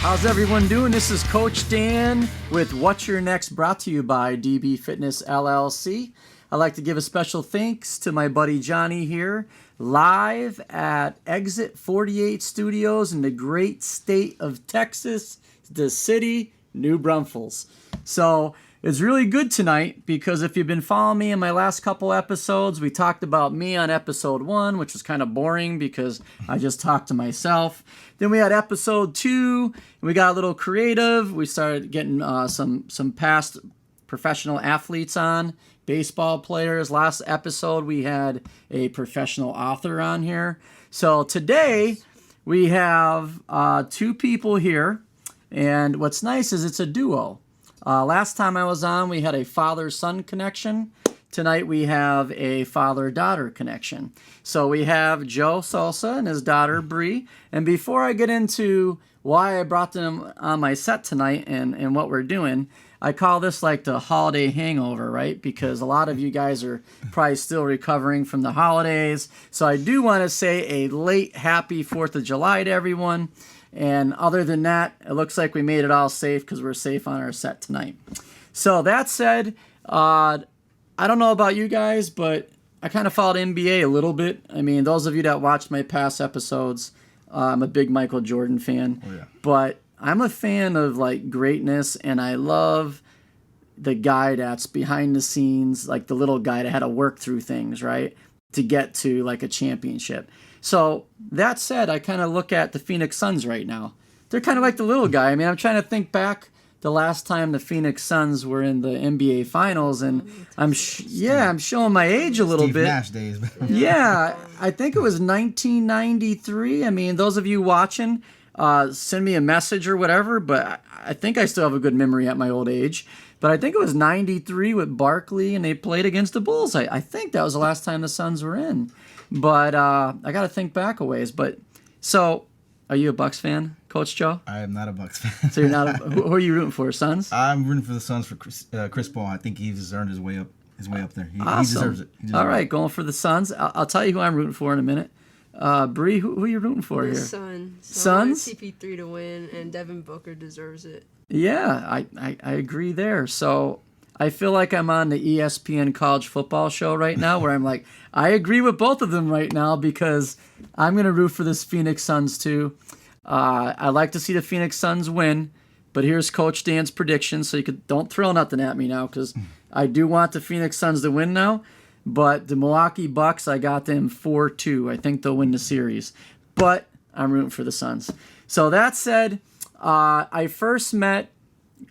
How's everyone doing? This is Coach Dan with What's Your Next, brought to you by DB Fitness LLC. I'd like to give a special thanks to my buddy Johnny here, live at Exit 48 Studios in the great state of Texas, the city, New Braunfels. So it's really good tonight because if you've been following me in my last couple episodes, we talked about me on episode 1, which was kind of boring because I just talked to myself. Then we had episode 2, and we got a little creative. We started getting some past professional athletes on, baseball players. Last episode, we had a professional author on here. So today, we have 2 people here, and what's nice is it's a duo. Last time I was on, we had a father-son connection. Tonight we have a father-daughter connection. So we have Joe Sosa and his daughter Bree. And before I get into why I brought them on my set tonight and what we're doing, I call this like the holiday hangover, right? Because a lot of you guys are probably still recovering from the holidays. So I do want to say a late happy 4th of July to everyone. And other than that, it looks like we made it all safe because we're safe on our set tonight. So that said, I don't know about you guys, but I kind of followed NBA a little bit. I mean, those of you that watched my past episodes, I'm a big Michael Jordan fan. Oh, yeah. But I'm a fan of like greatness, and I love the guy that's behind the scenes, like the little guy that had to work through things, right, to get to like a championship. So that said, I kind of look at the Phoenix Suns right now. They're kind of like the little guy. I mean, I'm trying to think back the last time the Phoenix Suns were in the NBA Finals, and I'm showing my age a little Steve bit. Nash days. Yeah, I think it was 1993. I mean, those of you watching, send me a message or whatever, but I think I still have a good memory at my old age. But I think it was 93 with Barkley, and they played against the Bulls. I think that was the last time the Suns were in. But I got to think back a ways. But so, are you a Bucks fan, Coach Joe? I am not a Bucks fan. So you're not. Who are you rooting for? Suns? I'm rooting for the Suns for Chris Paul. I think he's earned his way up. There. He deserves it. All right, going for the Suns. I'll tell you who I'm rooting for in a minute. Bree, who are you rooting for here? Suns. Suns? CP3 to win, and Devin Booker deserves it. Yeah, I agree there. So I feel like I'm on the ESPN college football show right now where I'm like, I agree with both of them right now because I'm going to root for this Phoenix Suns too. I like to see the Phoenix Suns win, but here's Coach Dan's prediction, so don't throw nothing at me now because I do want the Phoenix Suns to win now. But the Milwaukee Bucks, I got them 4-2. I think they'll win the series. But I'm rooting for the Suns. So that said, I first met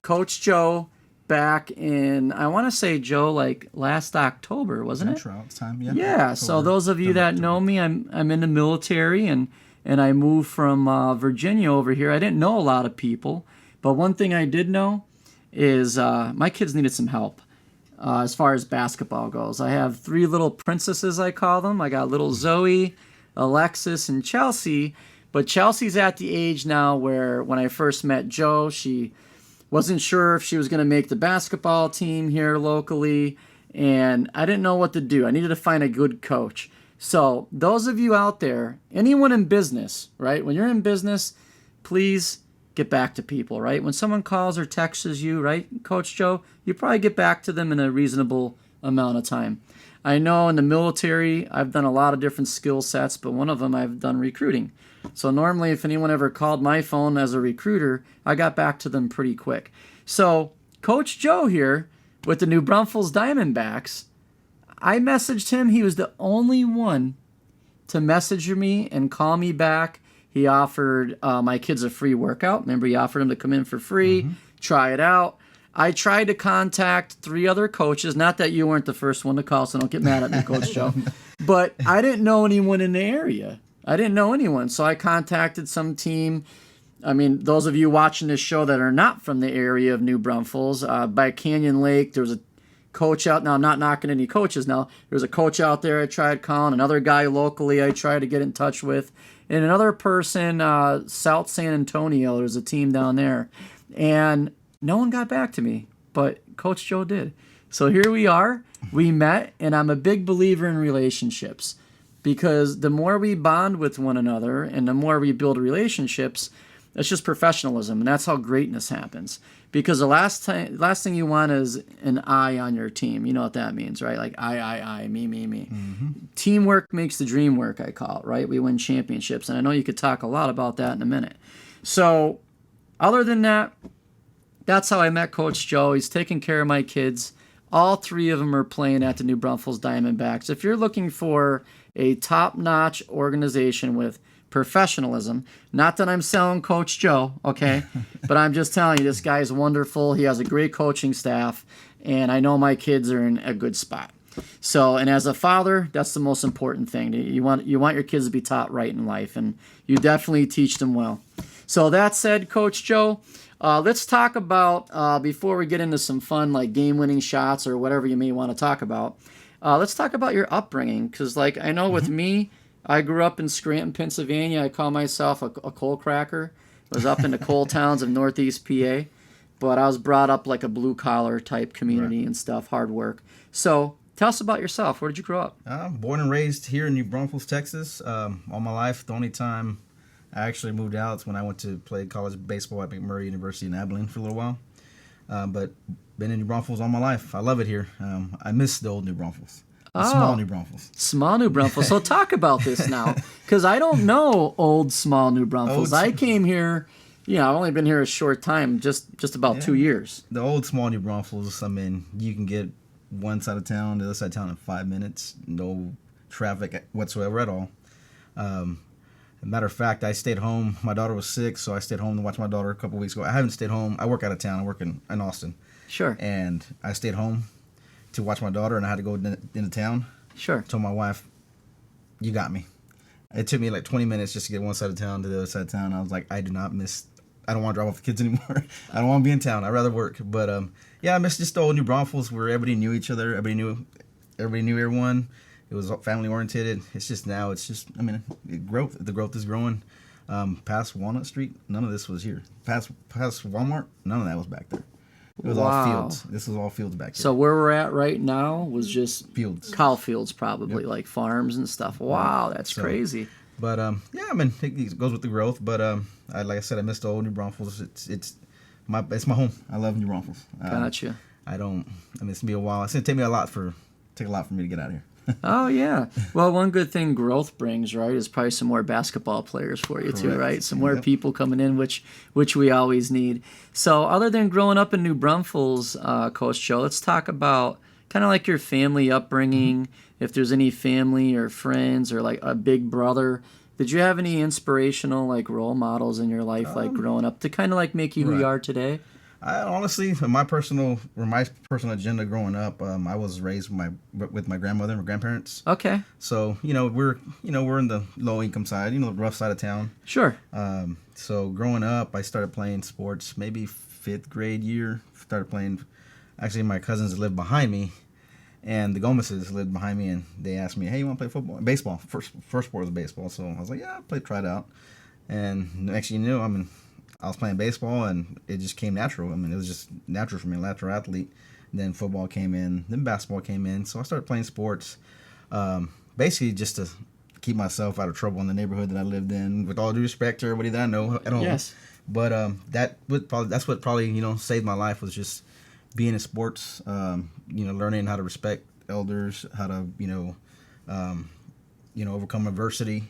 Coach Joe back in, I want to say, Joe, like last October, wasn't it? Trials time, yeah. Yeah, October. so those of you that know me, I'm in the military, and I moved from Virginia over here. I didn't know a lot of people, but one thing I did know is my kids needed some help as far as basketball goes. I have 3 little princesses, I call them. I got little Zoe, Alexis, and Chelsea. But Chelsea's at the age now where when I first met Joe, she wasn't sure if she was going to make the basketball team here locally, and I didn't know what to do. I needed to find a good coach. So those of you out there, anyone in business, right? When you're in business, please get back to people, right? When someone calls or texts you, right, Coach Joe, you probably get back to them in a reasonable amount of time. I know in the military, I've done a lot of different skill sets, but one of them I've done recruiting. So normally if anyone ever called my phone as a recruiter, I got back to them pretty quick. So Coach Joe here with the New Braunfels Diamondbacks, I messaged him. He was the only one to message me and call me back. He offered my kids a free workout. Remember, he offered them to come in for free, try it out. I tried to contact 3 other coaches. Not that you weren't the first one to call, so don't get mad at me, Coach Joe. But I didn't know anyone in the area. I didn't know anyone, so I contacted some team. I mean, those of you watching this show that are not from the area of New Braunfels, by Canyon Lake, there was a coach out. Now, I'm not knocking any coaches now. There was a coach out there I tried calling, another guy locally I tried to get in touch with, and another person, South San Antonio. There's a team down there. And no one got back to me, but Coach Joe did. So here we are. We met, and I'm a big believer in relationships. Because the more we bond with one another and the more we build relationships, That's just professionalism, and that's how greatness happens. Because the last thing you want is an I on your team. You know what that means, right? Like I, me, me, me. Teamwork makes the dream work, I call it, right? We win championships, and I know you could talk a lot about that in a minute. So, other than that, that's how I met Coach Joe. He's taking care of my kids. All three of them are playing at the New Braunfels Diamondbacks. If you're looking for a top-notch organization with professionalism, not that I'm selling Coach Joe, okay, but I'm just telling you, this guy's wonderful. He has a great coaching staff, and I know my kids are in a good spot. So, and as a father, that's the most important thing. You want your kids to be taught right in life, and you definitely teach them well. So that said, Coach Joe, let's talk about, before we get into some fun like game-winning shots or whatever you may want to talk about, let's talk about your upbringing. Because like I know with me, I grew up in Scranton, Pennsylvania. I call myself a coal cracker. I was up in the coal towns of Northeast PA. But I was brought up like a blue-collar type community and stuff, hard work. So tell us about yourself. Where did you grow up? Born and raised here in New Braunfels, Texas. All my life, the only time I actually moved out is when I went to play college baseball at McMurray University in Abilene for a little while. But been in New Braunfels all my life. I love it here. I miss the old New Braunfels. Small New Braunfels. Small New Braunfels. So talk about this now, because I don't know old small New Braunfels. I came here, I've only been here a short time, just about 2 years. The old small New Braunfels, I mean, you can get one side of town, the other side of town in 5 minutes, no traffic whatsoever at all. Matter of fact, I stayed home. My daughter was sick, so I stayed home to watch my daughter a couple weeks ago. I haven't stayed home. I work out of town. I work in Austin. Sure. And I stayed home to watch my daughter, and I had to go into town. Sure. Told my wife, you got me. It took me like 20 minutes just to get one side of town to the other side of town. I was like, I don't want to drive off the kids anymore. I don't want to be in town. I'd rather work. But I miss just the old New Braunfels where everybody knew each other. Everybody knew everyone. It was family oriented. It's just now. It's just growth. The growth is growing. Past Walnut Street, none of this was here. Past Walmart, none of that was back there. It was all fields. This was all fields back here. So where we're at right now was just fields, cow fields, probably like farms and stuff. Wow, that's crazy. But it goes with the growth. But like I said, I miss the old New Braunfels. It's my home. I love New Braunfels. Gotcha. It's gonna be a while. It's gonna take a lot for me to get out of here. Oh, yeah. Well, one good thing growth brings, right, is probably some more basketball players for you, too, right? Some more people coming in, which we always need. So other than growing up in New Braunfels, Coach Joe, let's talk about kind of like your family upbringing, if there's any family or friends or like a big brother. Did you have any inspirational like role models in your life, like growing up, to kind of like make you who you are today? I honestly, my personal agenda growing up, I was raised with my grandmother and my grandparents. Okay. So we're in the low income side, the rough side of town. Sure. So growing up, I started playing sports maybe 5th grade year. Started playing. Actually, my cousins lived behind me, and the Gomez's lived behind me, and they asked me, "Hey, you want to play football, baseball?" First sport was baseball, so I was like, "Yeah, try it out." And next thing you know, I was playing baseball, and it just came natural. It was just natural for me, natural athlete. And then football came in, then basketball came in. So I started playing sports, basically just to keep myself out of trouble in the neighborhood that I lived in. With all due respect to everybody that I know at home. Yes. But that's what probably saved my life, was just being in sports. Learning how to respect elders, how to overcome adversity.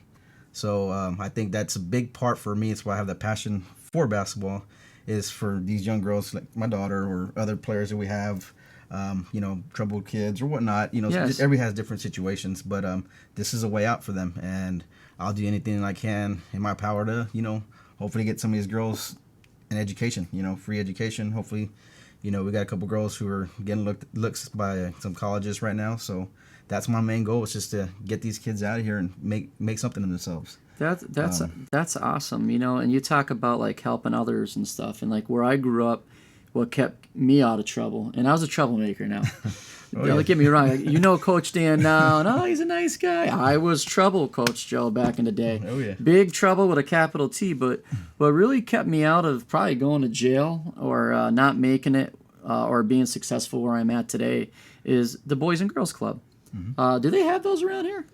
So I think that's a big part for me. It's why I have that passion for basketball, is for these young girls like my daughter or other players that we have, troubled kids or whatnot. Yes. Everybody has different situations, but this is a way out for them, and I'll do anything I can in my power to, hopefully get some of these girls an education, free education. Hopefully, we got a couple girls who are getting looks by some colleges right now, so that's my main goal, is just to get these kids out of here and make something of themselves. That's awesome, and you talk about like helping others and stuff, and like where I grew up, what kept me out of trouble, and I was a troublemaker now. Don't get me wrong, Coach Dan now, and he's a nice guy. I was trouble, Coach Joe, back in the day. Oh yeah, big trouble with a capital T. But what really kept me out of probably going to jail or not making it or being successful where I'm at today is the Boys and Girls Club. Mm-hmm. Do they have those around here?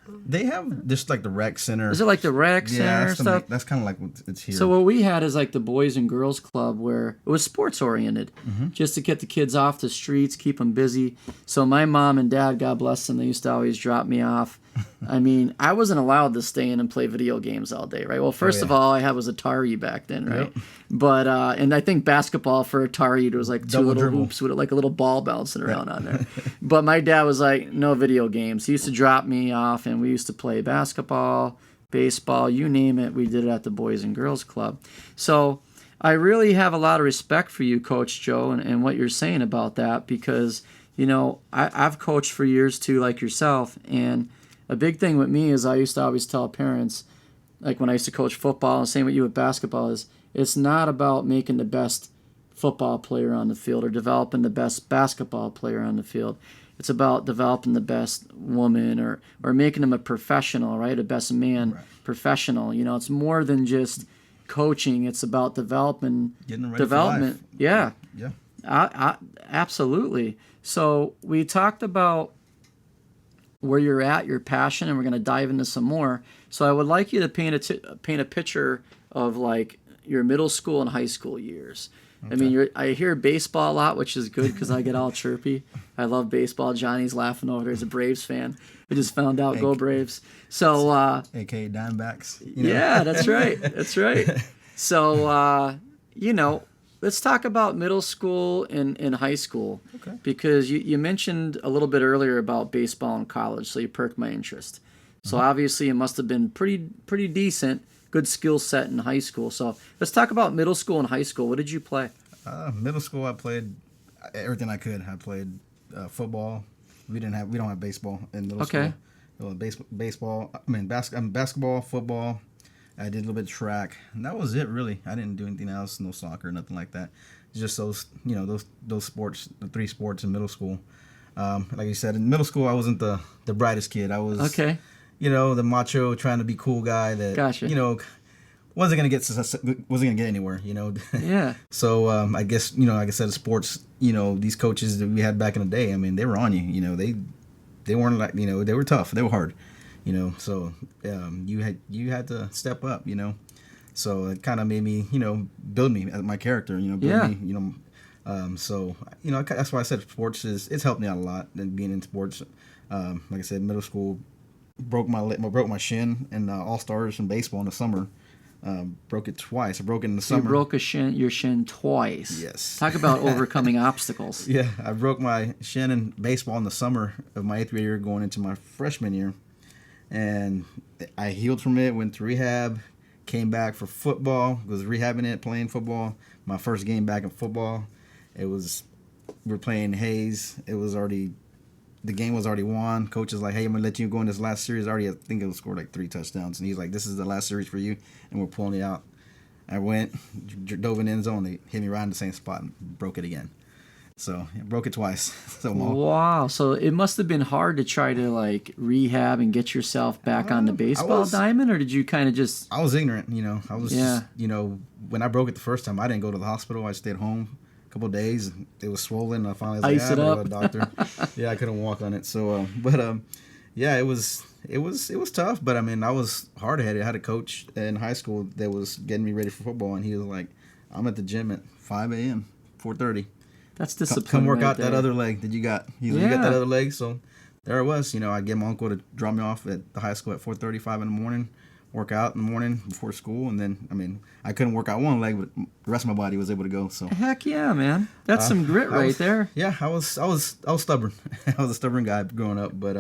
They have just like the rec center. Is it like the rec center yeah, and stuff? That's kind of like what it's here. So what we had is like the Boys and Girls Club where it was sports oriented, just to get the kids off the streets, keep them busy. So my mom and dad, God bless them, they used to always drop me off. I mean, I wasn't allowed to stay in and play video games all day, right? Well, first of all, I had was Atari back then, right? Yep. But and I think basketball for Atari, there was like two Double little dribble. hoops with like a little ball bouncing around on there. But my dad was like, no video games. He used to drop me off, and we used to play basketball, baseball, you name it. We did it at the Boys and Girls Club. So I really have a lot of respect for you, Coach Joe, and what you're saying about that, because, you know, I've coached for years too, like yourself, and a big thing with me is I used to always tell parents, like when I used to coach football, and same with you with basketball, is it's not about making the best football player on the field or developing the best basketball player on the field. It's about developing the best woman or making them a professional, right? A best man, professional. You know, it's more than just coaching. It's about development. Getting ready development. for life. Yeah. Yeah. Absolutely. So we talked about where you're at, your passion, and we're going to dive into some more. So I would like you to paint a picture of like your middle school and high school years. Okay. I mean, I hear baseball a lot, which is good because I get all chirpy. I love baseball. Johnny's laughing over there. He's a Braves fan. I just found out, go Braves. So, AKA Diamondbacks. Yeah, that's right. That's right. So, you know, let's talk about middle school and high school. Okay. Because you mentioned a little bit earlier about baseball in college, so you perked my interest. So obviously it must have been pretty decent, good skill set in high school. So let's talk about middle school and high school. What did you play? Middle school, I played everything I could. I played football. We don't have baseball in middle school. Baseball. Basketball, football. I did a little bit of track, and that was it really. I didn't do anything else, no soccer, nothing like that. Just those sports, the three sports in middle school. Like you said, in middle school, I wasn't the brightest kid. I was, the macho, trying to be cool guy that, Gotcha. wasn't gonna get anywhere. Yeah. So I guess like I said, sports. These coaches that we had back in the day. I mean, they were on you. They weren't like they were tough. They were hard. So you had to step up. So it kind of made me build me as my character. Build me. So that's why I said sports it's helped me out a lot. And being in sports, like I said, middle school broke my shin in All Stars in baseball in the summer. Broke it twice. I broke it in the summer. You broke your shin twice. Yes. Talk about overcoming obstacles. Yeah, I broke my shin in baseball in the summer of my 8th grade year going into my freshman year. And I healed from it, went to rehab, came back for football, was rehabbing it, playing football. My first game back in football, we were playing Hayes. The game was already won. Coach is like, hey, I'm going to let you go in this last series. I think it was scored like 3 touchdowns. And he's like, this is the last series for you, and we're pulling it out. I went, dove in the end zone. They hit me right in the same spot and broke it again. So I broke it twice. Wow. So it must have been hard to try to like rehab and get yourself back on the baseball diamond, or did you kind of just... I was ignorant, I was just, when I broke it the first time, I didn't go to the hospital. I stayed home a couple of days. It was swollen. I finally was Ice it up. Go to the doctor. Yeah, I couldn't walk on it. So, yeah, it was tough. But I mean, I was hard headed. I had a coach in high school that was getting me ready for football, and he was like, "I'm at the gym at 5 a.m., 4:30. That's discipline. Come work right out there. that other leg that you got. You got that other leg." So there it was. I get my uncle to drop me off at the high school at 4:35 in the morning. Work out in the morning before school, and then I couldn't work out one leg, but the rest of my body was able to go. So heck yeah, man, that's some grit right there. Yeah, I was stubborn. I was a stubborn guy growing up, but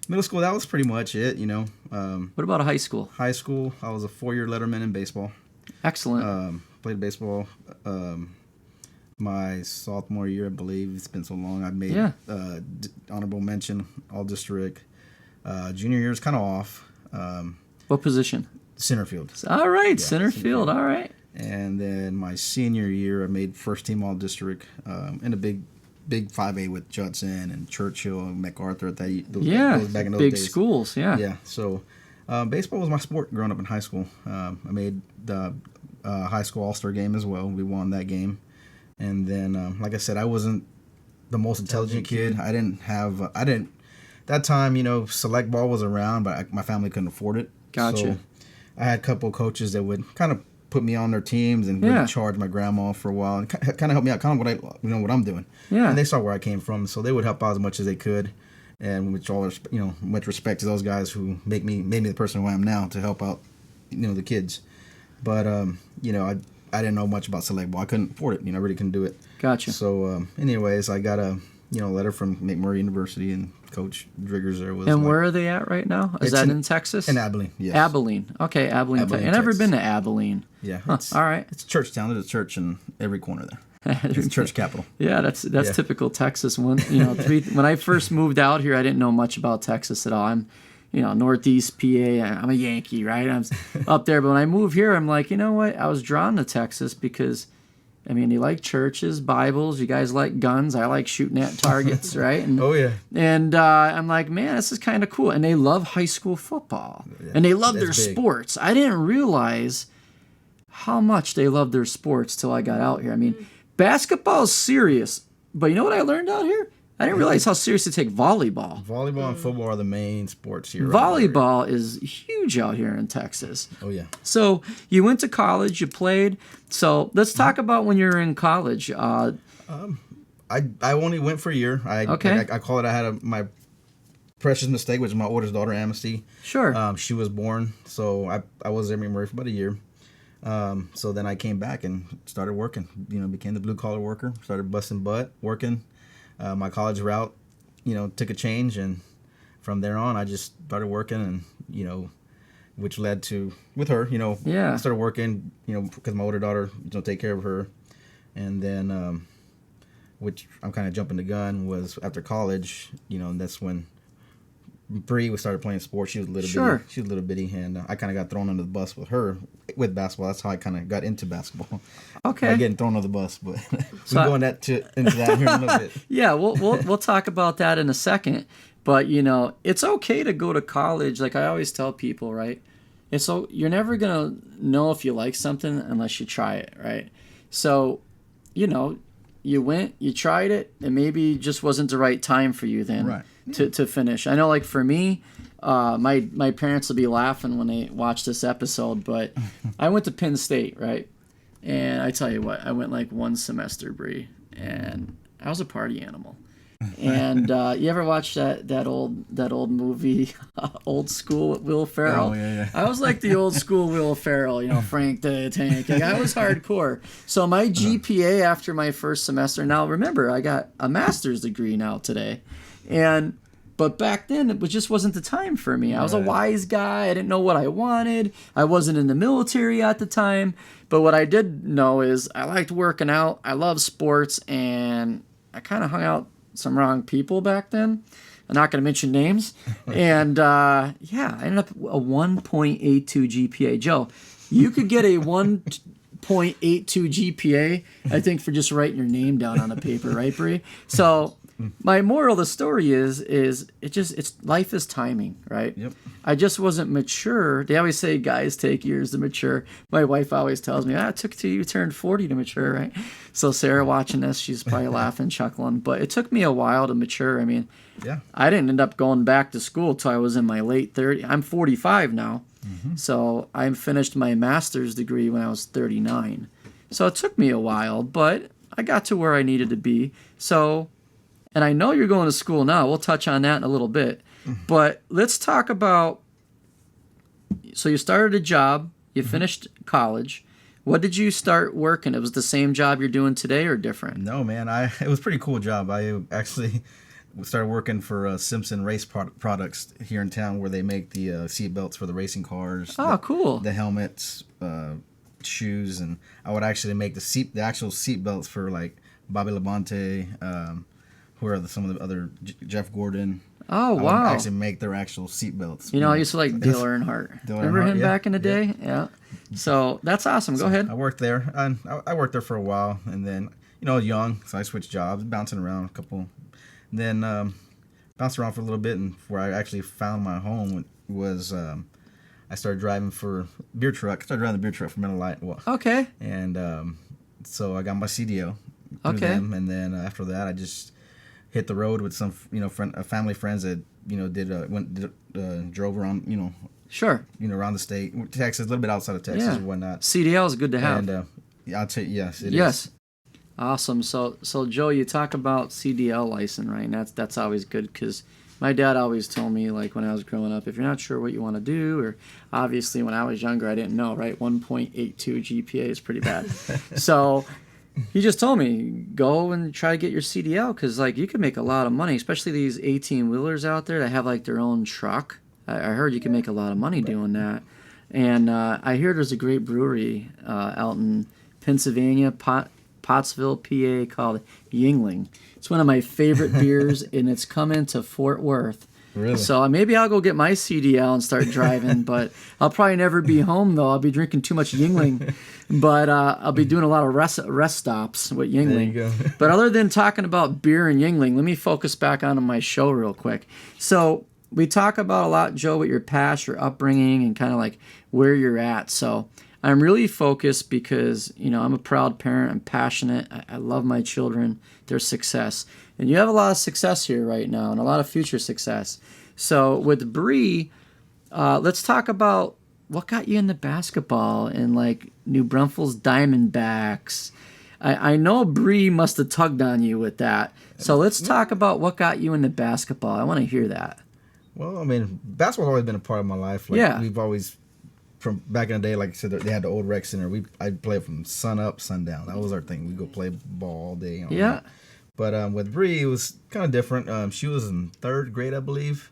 middle school, that was pretty much it. What about high school? High school, I was a 4-year letterman in baseball. Excellent. Played baseball my sophomore year, I believe. It's been so long. I made honorable mention, all district. Junior year is kind of off. What position? Center field. All right, center field. All right. And then my senior year, I made first team all district in a big 5A with Judson and Churchill and MacArthur at those back in those big days. Schools. Yeah. Yeah. So baseball was my sport growing up in high school. I made the high school all-star game as well. We won that game. And then, like I said, I wasn't the most intelligent kid. That that time, select ball was around, but my family couldn't afford it. Gotcha. So I had a couple of coaches that would kind of put me on their teams and Yeah. would charge my grandma for a while and kind of help me out, kind of what I'm doing. Yeah. And they saw where I came from, so they would help out as much as they could. And with all, much respect to those guys who made me the person who I am now to help out, the kids. But I didn't know much about select ball. I couldn't afford it. I really couldn't do it. Gotcha. So, anyways, I got a letter from McMurray University, and Coach Driggers there was. And where are they at right now? Is that in Texas? In Abilene, yes. Abilene. Okay, Abilene. Abilene, I've never Texas. been to Abilene. Yeah. Huh, all right. It's a church town. There's a church in every corner there. It's a church capital. Yeah, that's typical Texas. When I first moved out here, I didn't know much about Texas at all. I'm, Northeast PA. I'm a Yankee, right? I'm up there. But when I moved here, I'm like, you know what? I was drawn to Texas because, you like churches, Bibles. You guys like guns. I like shooting at targets, right? And, Oh, yeah. And I'm like, man, this is kind of cool. And they love high school football. Yeah, and they love their that's big. sports. I didn't realize how much they love their sports till I got out here. Basketball is serious. But you know what I learned out here? I didn't realize how serious they take volleyball. Volleyball and football are the main sports here. Volleyball is huge out here in Texas. Oh, yeah. So you went to college, you played. So let's talk about when you were in college. I only went for a year. Okay. I call it. I had my precious mistake, which is my oldest daughter, Amnesty. Sure. She was born, so I was at McMurray for about a year. So then I came back and started working. Became the blue collar worker. Started busting butt, working. My college route, took a change, and from there on, I just started working, and which led to with her. Yeah. I started working. Because my older daughter, take care of her, and then, which I'm kind of jumping the gun, was after college. And that's when Bree started playing sports. She was a little Sure. bitty. She was a little bitty, and I kind of got thrown under the bus with her with basketball. That's how I kind of got into basketball. Okay. Not getting thrown under the bus, but So we're going into that here in a little bit. Yeah, we'll talk about that in a second. But it's okay to go to college. Like I always tell people, right? You're never gonna know if you like something unless you try it, right? So, you went, you tried it, and maybe it just wasn't the right time for you then. Right. To finish. I know, like for me, my parents will be laughing when they watch this episode, but I went to Penn State, right? And I tell you what, I went like one semester, Bree, and I was a party animal. And you ever watch that old movie, Old School with Will Ferrell? Oh, yeah. I was like the old school Will Ferrell, Frank the Tank. Like, I was hardcore. So my GPA after my first semester. Now remember, I got a master's degree now today, but back then it just wasn't the time for me. I was a wise guy. I didn't know what I wanted. I wasn't in the military at the time. But what I did know is I liked working out. I love sports, and I kind of hung out some wrong people back then. I'm not going to mention names. And I ended up a 1.82 GPA. Joe, you could get a 1.82 GPA, I think, for just writing your name down on a paper, right, Bree? So my moral of the story is it's life is timing, right? Yep. I just wasn't mature. They always say guys take years to mature. My wife always tells me, it took till you turned 40 to mature, right? So Sarah watching this, she's probably laughing, chuckling. But it took me a while to mature. Yeah. I didn't end up going back to school till I was in my late 30s. I'm 45 now. Mm-hmm. So I finished my master's degree when I was 39. So it took me a while, but I got to where I needed to be. So, and I know you're going to school now. We'll touch on that in a little bit. But let's talk about, so you started a job, you finished college. What did you start working? It was the same job you're doing today or different? No, man. It was a pretty cool job. I actually started working for Simpson Race Products here in town, where they make the seat belts for the racing cars. Oh, cool. The helmets, shoes, and I would actually make the actual seat belts for like Bobby Labonte, who are some of the other Jeff Gordon. Oh, I wow. would actually make their actual seat belts. I used to like Dale Earnhardt. Remember him back in the day? Yeah. So that's awesome. Go ahead. I worked there. And I worked there for a while, and then, young, so I switched jobs, bouncing around a couple. Then bounced around for a little bit, and where I actually found my home was I started driving for beer truck. I started driving the beer truck for Miller Lite. Okay. And so I got my CDO through Okay. them, and then after that I just hit the road with some family friends that drove around, Sure. around the state, Texas, a little bit outside of Texas Yeah. and whatnot. CDL is good to have. And I'll tell you, yes, it is. Yes. Awesome. So Joe, you talk about CDL license, right? And that's always good because my dad always told me, like when I was growing up, if you're not sure what you want to do, or obviously when I was younger, I didn't know, right? 1.82 GPA is pretty bad. So he just told me, go and try to get your CDL because like you can make a lot of money, especially these 18-wheelers out there that have like their own truck. I heard you can make a lot of money doing that. And I hear there's a great brewery out in Pennsylvania, Pottsville, PA, called Yingling. It's one of my favorite beers, and it's coming to Fort Worth. Really? So maybe I'll go get my CDL and start driving, but I'll probably never be home, though. I'll be drinking too much Yingling. But I'll be doing a lot of rest stops with Yingling. There you go. But other than talking about beer and Yingling, let me focus back onto my show real quick. So we talk about a lot, Joe, with your past, your upbringing, and kind of like where you're at. So I'm really focused because, I'm a proud parent. I'm passionate. I love my children, their success. And you have a lot of success here right now and a lot of future success. So with Bree, let's talk about what got you into basketball and like New Braunfels Diamondbacks. I know Bree must have tugged on you with that. So let's talk about what got you into basketball. I want to hear that. Well, I mean, basketball's always been a part of my life. Like, Yeah. We've always, from back in the day, like I said, they had the old rec center. I'd play from sun up, sundown. That was our thing. We'd go play ball all day. Yeah. But with Bree, it was kind of different. She was in third grade, I believe.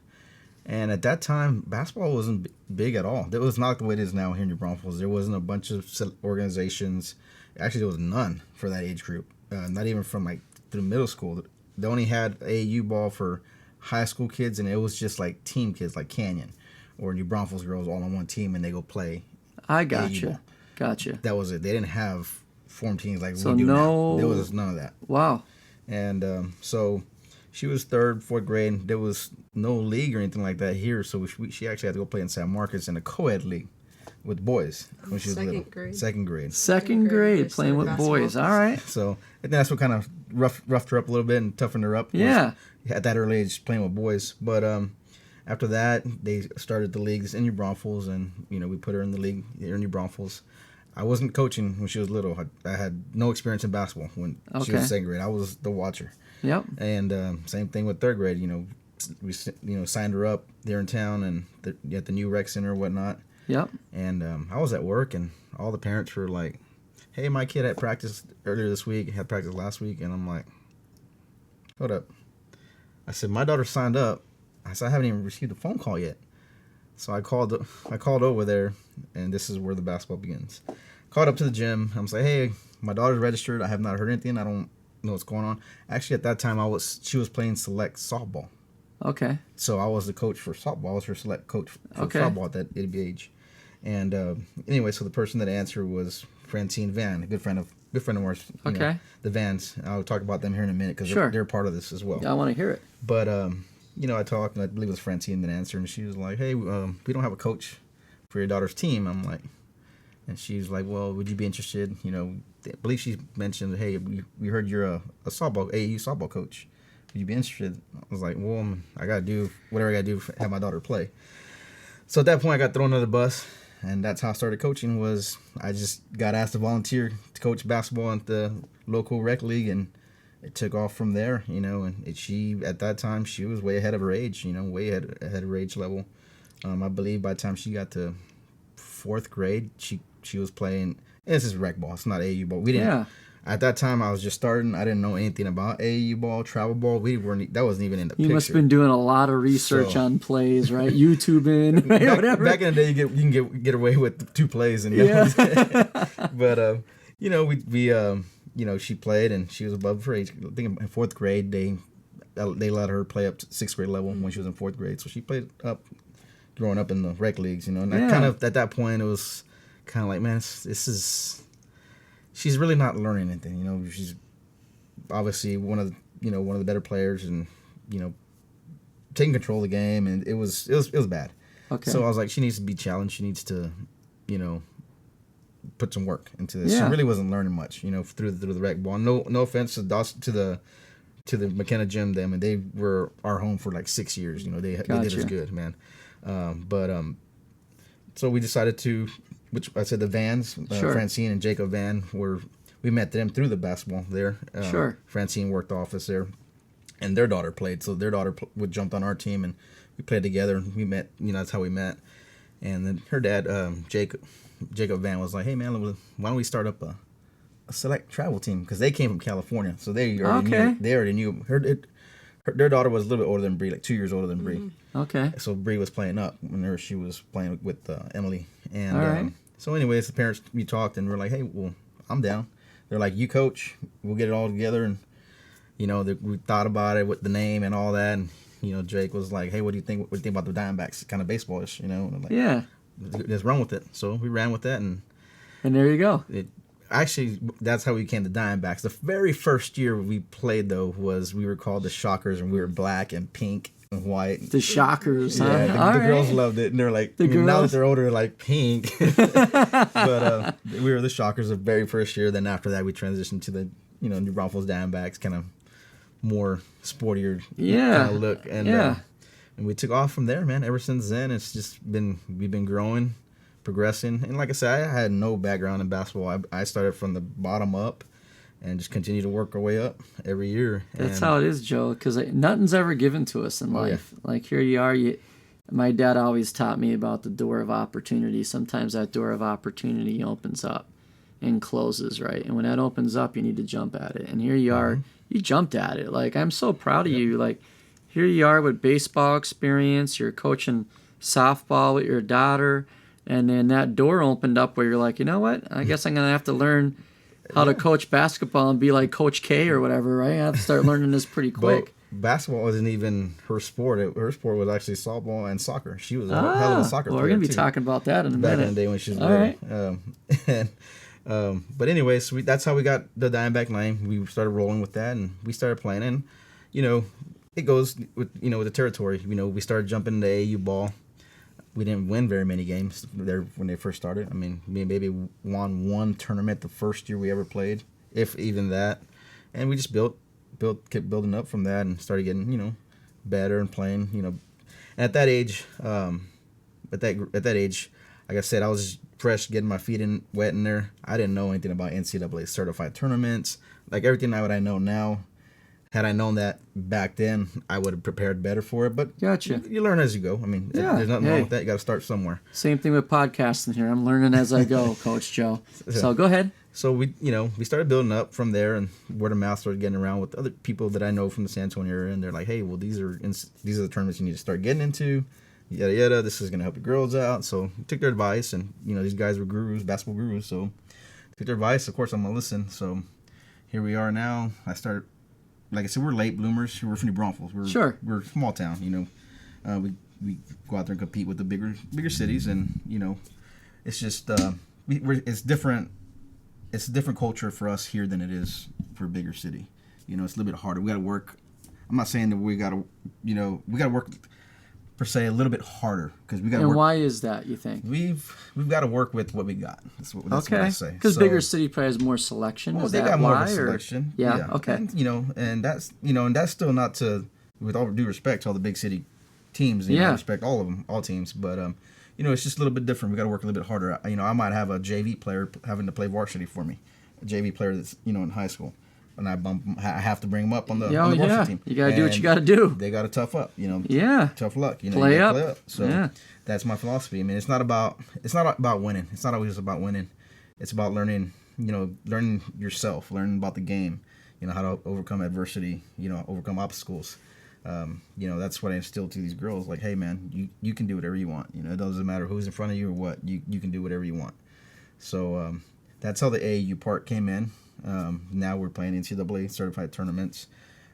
And at that time, basketball wasn't big at all. It was not like the way it is now here in New Braunfels. There wasn't a bunch of organizations. Actually, there was none for that age group. Not even from like through middle school. They only had AAU ball for high school kids, and it was just like team kids, like Canyon or New Braunfels girls all on one team, and they go play. I AAU gotcha. ball. Gotcha. That was it. They didn't have form teams like So we do no- now. There was none of that. Wow. And so she was third, fourth grade. And there was no league or anything like that here, so she actually had to go play in San Marcos in a co-ed league with boys when she was Second little. grade. Second grade. Second grade, I playing with started boys. basketball. All right. So I think that's what kind of roughed her up a little bit and toughened her up. was Yeah. At that early age, playing with boys. But after that, they started the leagues in New Braunfels, and we put her in the league here in New Braunfels. I wasn't coaching when she was little. I had no experience in basketball when she Okay. was second grade. I was the watcher. Yep. And same thing with third grade. We signed her up there in town and at the new rec center and whatnot. Yep. And I was at work, and all the parents were like, "Hey, my kid had practice earlier this week. Had practice last week," and I'm like, "Hold up." I said, "My daughter signed up." I said, "I haven't even received a phone call yet." So I called over there, and this is where the basketball begins. Called up to the gym. I was like, "Hey, my daughter's registered. I have not heard anything. I don't know what's going on." Actually, at that time, she was playing select softball. Okay. So I was the coach for softball. I was her select coach for Okay. softball at that age. And anyway, so the person that answered was Francine Van, a good friend of ours. Okay. The Vans. I'll talk about them here in a minute because Sure. they're part of this as well. I want to hear it. But I talked, and I believe it was Francine that answered, and she was like, "Hey, we don't have a coach for your daughter's team." I'm like, and she's like, "Well, would you be interested?" I believe she mentioned, "Hey, we heard you're a AAU softball coach. Would you be interested?" I was like, "Well, I gotta do whatever I gotta do to have my daughter play." So at that point, I got thrown under the bus, and that's how I started coaching. Was I just got asked to volunteer to coach basketball at the local rec league, and it took off from there. And she at that time she was way ahead of her age. Way ahead of her age level. I believe by the time she got to fourth grade, she was playing. And this is rec ball. It's not AAU ball. We didn't. Yeah. At that time, I was just starting. I didn't know anything about AAU ball, travel ball. That wasn't even in the You picture. must have been doing a lot of research So- on plays, right? YouTubing, right? Whatever. Back in the day, you can get away with 2 plays, and Yeah. but she played, and she was above her age. I think in fourth grade they let her play up to 6th grade level when she was in fourth grade. So she played up, growing up in the rec leagues, And I Yeah. kind of at that point it was kind of like, man, she's really not learning anything. She's obviously one of the better players, and taking control of the game, and it was bad. Okay. So I was like, she needs to be challenged. She needs to, put some work into this. Yeah. She really wasn't learning much, through the rec ball. No offense to the to the McKenna gym. Them, and they were our home for like 6 years. You know, they did us good, man. So we decided to, which I said the Vans, Francine and Jacob Van we met them through the basketball there. Francine worked office there, and their daughter played. So their daughter jumped on our team, and we played together. And we met, you know, that's how we met. And then her dad, Jacob Van, was like, "Hey man, why don't we start up a select travel team?" Because they came from California, so they already knew. Their daughter was a little bit older than Bree, like 2 years older than Bree. Okay. So Bree was playing up when she was playing with Emily. And so anyways, the parents, we talked, and we're like, "Hey, well, I'm down." They're like, "You coach, we'll get it all together." And, you know, we thought about it with the name and all that. And, you know, Jake was like, "Hey, what do you think? What do you think about the Diamondbacks? Kind of baseballish, you know?" And I'm like, "Let's run with it." So we ran with that. And there you go. Actually, that's how we became the Diamondbacks. The very first year we played, though, we were called the Shockers, and we were black and pink and white. The Shockers, huh? Yeah, the girls loved it, and they're like, now that they're older, they're like pink. But we were the Shockers the very first year. Then after that, we transitioned to the New Braunfels Diamondbacks, kind of more sportier kind of look, and we took off from there, man. Ever since then, it's just we've been growing, progressing, and like I said, I had no background in basketball. I started from the bottom up, and just continue to work our way up every year. That's how it is, Joe, because nothing's ever given to us in life. Yeah. Like here you are. My dad always taught me about the door of opportunity. Sometimes that door of opportunity opens up and closes, right? And when that opens up, you need to jump at it. And here you are. You jumped at it. Like, I'm so proud of you. Like, here you are with baseball experience. You're coaching softball with your daughter. And then that door opened up where you're like, you know what? I guess I'm going to have to learn how to coach basketball and be like Coach K or whatever, right? I have to start learning this pretty quick. But basketball wasn't even her sport. Her sport was actually softball and soccer. She was a hell of a soccer player, we're going to be talking about that in a minute. Back in the day when she was little. Right. But anyway, so that's how we got the Diamondback name. We started rolling with that, and we started playing. And, it goes with the territory. We started jumping into AAU ball. We didn't win very many games there when they first started. I mean, we maybe won one tournament the first year we ever played, if even that. And we just kept building up from that, and started getting, better and playing, And at that age, like I said, I was fresh, getting my feet wet in there. I didn't know anything about NCAA certified tournaments. Like everything that I know now, had I known that back then, I would have prepared better for it. But gotcha. You learn as you go. I mean, there's nothing wrong with that. You got to start somewhere. Same thing with podcasting here. I'm learning as I go, Coach Joe. So go ahead. So we started building up from there, and word of mouth started getting around with other people that I know from the San Antonio area, and they're like, "Hey, well, these are the tournaments you need to start getting into. Yada yada. This is gonna help the girls out." So we took their advice, and these guys were gurus, basketball gurus. So took their advice. Of course, I'm gonna listen. So here we are now. I started. Like I said, we're late bloomers. We're from New Braunfels. We're a small town, we go out there and compete with the bigger cities, and it's just it's different. It's a different culture for us here than it is for a bigger city. It's a little bit harder. We got to work. I'm not saying that we got to work per se a little bit harder because we got to work. And why is that, you think? We've got to work with what we got. That's what I say. Because bigger city probably has more selection. Well, they got more of a selection. Yeah. Okay. And that's still not to, with all due respect to all the big city teams. I respect all of them, all teams. But it's just a little bit different. We got to work a little bit harder. I might have a JV player having to play varsity for me, a JV player that's in high school. And I have to bring them up on the varsity team. You gotta do what you gotta do. They gotta tough up, tough luck. Play up. So that's my philosophy. I mean, it's not about winning. It's not always about winning. It's about learning. Learning yourself, learning about the game. How to overcome adversity. Overcome obstacles. That's what I instill to these girls. Like, hey, man, you can do whatever you want. It doesn't matter who's in front of you or what. You can do whatever you want. So that's how the AAU part came in. Now we're playing NCAA certified tournaments.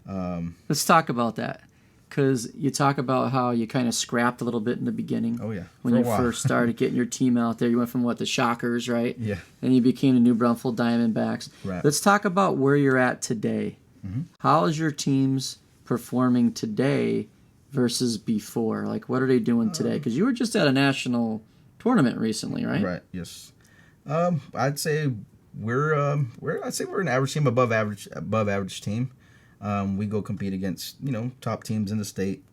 Let's talk about that, because you talk about how you kind of scrapped a little bit in the beginning. Oh yeah, when you first started getting your team out there, you went from the Shockers, right? Yeah. And you became the New Braunfels Diamondbacks. Right. Let's talk about where you're at today. Mm-hmm. How is your teams performing today versus before? Like, what are they doing today? Because you were just at a national tournament recently, right? Right. Yes. I'd say we're an average team, above average team. We go compete against, top teams in the state.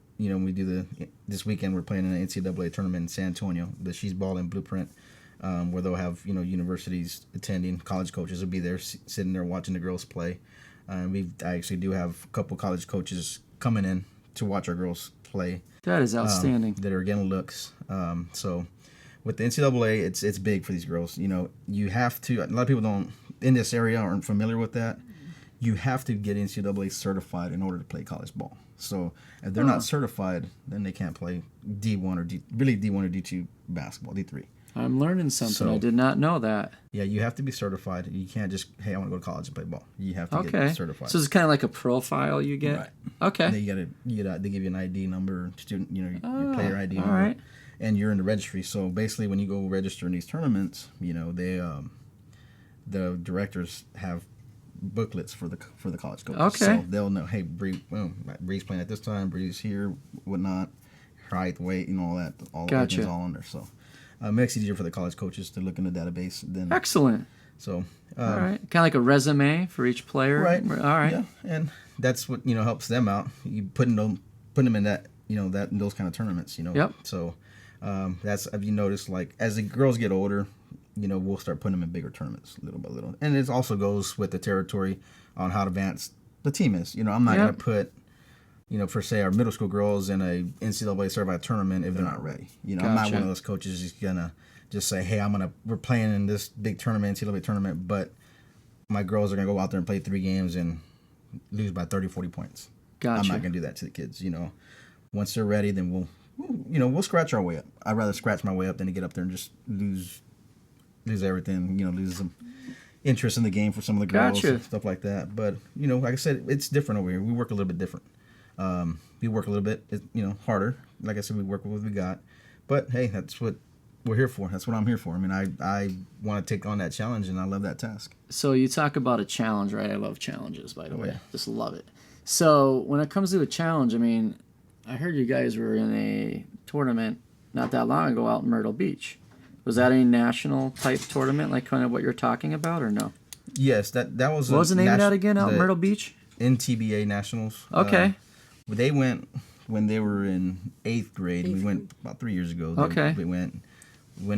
This weekend we're playing in an NCAA tournament in San Antonio, the She's Ball and Blueprint, where they'll have, universities attending, college coaches will be there sitting there watching the girls play. I actually do have a couple college coaches coming in to watch our girls play. That is outstanding. That are getting looks. So with the NCAA, it's big for these girls. You have to. A lot of people don't in this area aren't familiar with that. You have to get NCAA certified in order to play college ball. So if they're not certified, then they can't play D1 or D1 or D2 basketball, D3. I'm learning something. So, I did not know that. Yeah, you have to be certified. You can't just, hey, I want to go to college and play ball. You have to get certified. So it's kind of like a profile you get? Right. Okay. And then they give you an ID number, student, your player ID number. Right. And you're in the registry. So basically when you go register in these tournaments, they the directors have booklets for the college coaches. Okay. So they'll know, hey, Bree's playing at this time, Bree's here, whatnot, height, weight, all that. Gotcha. Everything's all on there. So it makes it easier for the college coaches to look in the database. Excellent. So all right. Kind of like a resume for each player. Right. All right. Yeah. And that's what, helps them out. You putting them in that, that in those kind of tournaments, Yep. So that's, have you noticed, like, as the girls get older, we'll start putting them in bigger tournaments little by little. And it also goes with the territory on how advanced the team is. I'm not going to put, per se, our middle school girls in a NCAA certified tournament if they're not ready. I'm not one of those coaches who's going to just say, hey, we're playing in this big tournament, NCAA tournament, but my girls are going to go out there and play 3 games and lose by 30, 40 points. Gotcha. I'm not going to do that to the kids. Once they're ready, then we'll scratch our way up. I'd rather scratch my way up than to get up there and just lose everything, lose some interest in the game for some of the girls and stuff like that. But, like I said, it's different over here. We work a little bit different. We work a little bit, harder. Like I said, we work with what we got. But, hey, that's what we're here for. That's what I'm here for. I mean, I want to take on that challenge, and I love that task. So you talk about a challenge, right? I love challenges, by the way. Yeah. Just love it. So when it comes to a challenge, I mean, I heard you guys were in a tournament not that long ago out in Myrtle Beach. Was that a national type tournament, like kind of what you're talking about, or no? Yes, that was. What was the name of that again, out in Myrtle Beach? NTBA Nationals. Okay. They went when they were in 8th grade. We went about 3 years ago. We went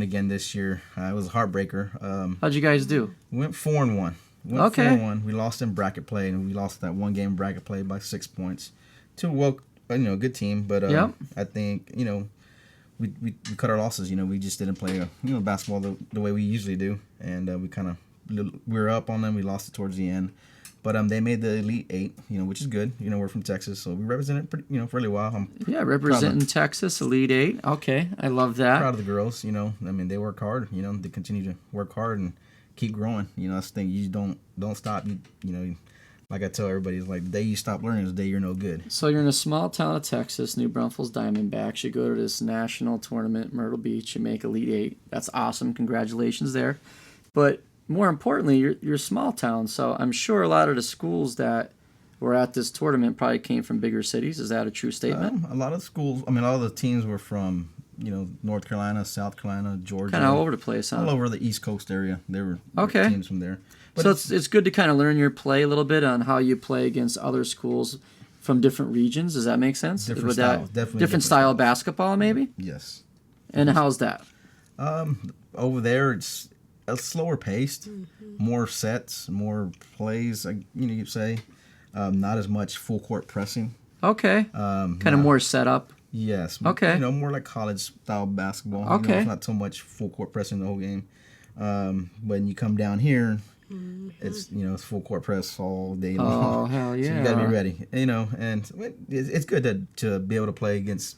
again this year. It was a heartbreaker. How'd you guys do? We went 4-1. 4-1. We lost in bracket play, and we lost that one game bracket play by 6 points to a good team. But I think we cut our losses. We just didn't play basketball the way we usually do, and we were up on them. We lost it towards the end, but they made the Elite 8, which is good. We're from Texas, so we represented pretty, fairly well. Representing Texas, Elite 8. Okay, I love that. Proud of the girls. They work hard. They continue to work hard and keep growing. That's the thing. You don't stop. Like I tell everybody, it's like the day you stop learning is the day you're no good. So you're in a small town of Texas, New Braunfels Diamondbacks. You go to this national tournament, Myrtle Beach. You make Elite 8. That's awesome. Congratulations there. But more importantly, you're a small town, so I'm sure a lot of the schools that were at this tournament probably came from bigger cities. Is that a true statement? A lot of schools. A lot of the teams were from North Carolina, South Carolina, Georgia. Kind of all over the place, huh? All over the East Coast area. There were teams from there. But so it's good to kind of learn your play a little bit on how you play against other schools from different regions. Does that make sense? Different style. Definitely different style of basketball, maybe? Yes. And how's that? Over there, it's a slower paced, more sets, more plays, you say. Not as much full court pressing. Okay. Kind of more setup. Yes. Okay. More like college style basketball. Okay. It's not so much full court pressing the whole game. When you come down here, it's it's full court press all day long. Oh hell yeah! So you gotta be ready. And it's good to be able to play against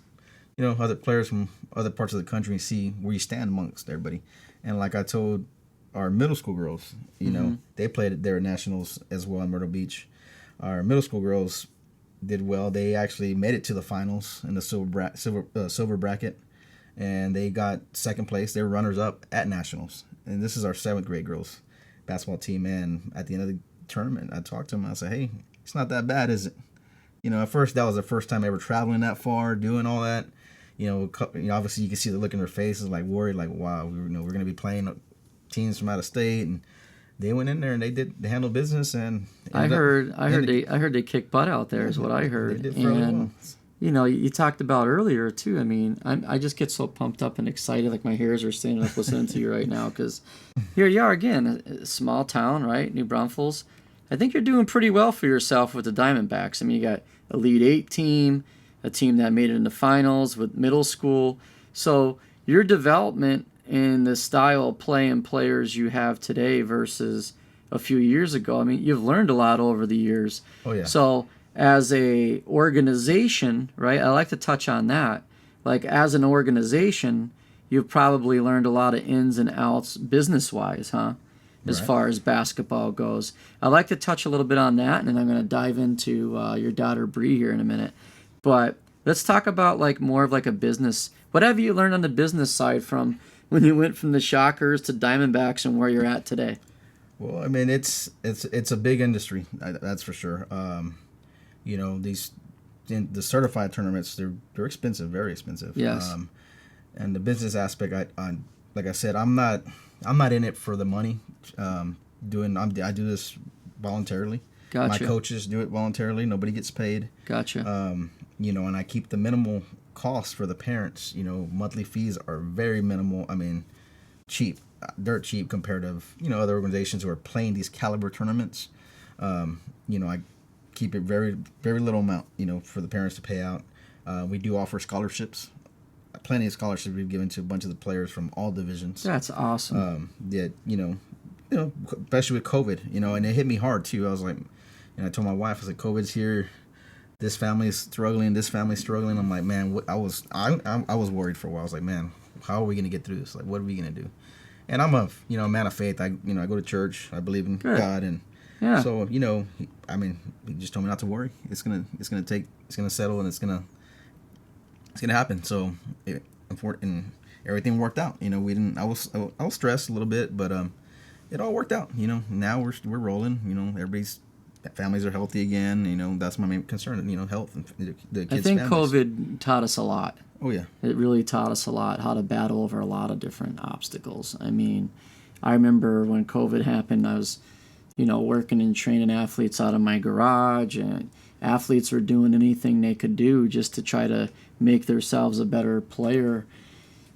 other players from other parts of the country and see where you stand amongst everybody. And like I told our middle school girls, they played at their nationals as well in Myrtle Beach. Our middle school girls did well. They actually made it to the finals in the silver bracket, and they got second place. They were runners up at nationals. And this is our 7th grade girls basketball team. And at the end of the tournament, I talked to them. I said, "Hey, it's not that bad, is it?" At first that was the first time ever traveling that far, doing all that. Obviously you can see the look in their faces, like worried, like wow, we're going to be playing teams from out of state, and they went in there and they handled business and I heard they kicked butt out there is what I heard. They did fairly well. You know, you talked about earlier too. I mean, I just get so pumped up and excited, like my hairs are standing up listening to you right now, because here you are again, a small town, right? New Braunfels. I think you're doing pretty well for yourself with the Diamondbacks. I mean, you got Elite Eight team, a team that made it in the finals with middle school. So your development in the style of play and players you have today versus a few years ago. I mean, you've learned a lot over the years. Oh yeah. So as a organization, right? I like to touch on that. Like as an organization, you've probably learned a lot of ins and outs business-wise, huh? As far as basketball goes. I'd like to touch a little bit on that, and then I'm going to dive into your daughter Bree here in a minute. But let's talk about like more of like a business. What have you learned on the business side from when you went from the Shockers to Diamondbacks and where you're at today? Well, I mean, it's a big industry, that's for sure. You know, the certified tournaments, they're expensive, very expensive. Yes. And the business aspect, I like I said, I'm not in it for the money. I do this voluntarily. Gotcha. My coaches do it voluntarily. Nobody gets paid. Gotcha. You know, and I keep the minimal costs for the parents. You know, monthly fees are very minimal. I mean, cheap, dirt cheap compared to, you know, other organizations who are playing these caliber tournaments. You know, I keep it very, very little amount, you know, for the parents to pay out. We do offer scholarships. Plenty of scholarships we've given to a bunch of the players from all divisions. That's awesome. That, you know, especially with COVID, you know, and it hit me hard too. I was like, and I told my wife, I was like, COVID's here. This family is struggling. This family's struggling. I'm like, man, I was worried for a while. I was like, man, how are we gonna get through this? Like, what are we gonna do? And I'm a man of faith. I go to church. I believe in God, and so you know, I mean, he just told me not to worry. It's gonna settle, and it's gonna happen. So, and everything worked out. You know, I was stressed a little bit, but it all worked out. You know, now we're rolling. You know, families are healthy again. You know, that's my main concern. You know, health and the kids' I think families. COVID taught us a lot. Oh yeah. It really taught us a lot how to battle over a lot of different obstacles. I mean, I remember when COVID happened, I was, you know, working and training athletes out of my garage, and athletes were doing anything they could do just to try to make themselves a better player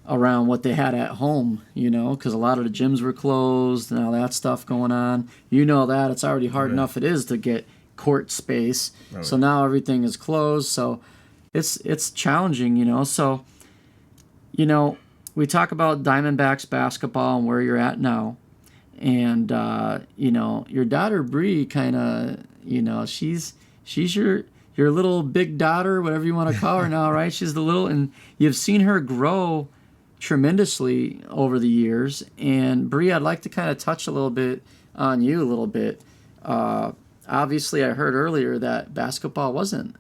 around what they had at home, you know, because a lot of the gyms were closed and all that stuff going on. You know that. It's already hard enough it is to get court space. Right. So now everything is closed. So it's challenging, you know. So, you know, we talk about Diamondbacks basketball and where you're at now. And, you know, your daughter Bree kind of, you know, she's your little big daughter, whatever you want to call her now, right? She's the little, and you've seen her grow tremendously over the years. And Bree, I'd like to kind of touch a little bit on you a little bit. Obviously, I heard earlier that basketball wasn't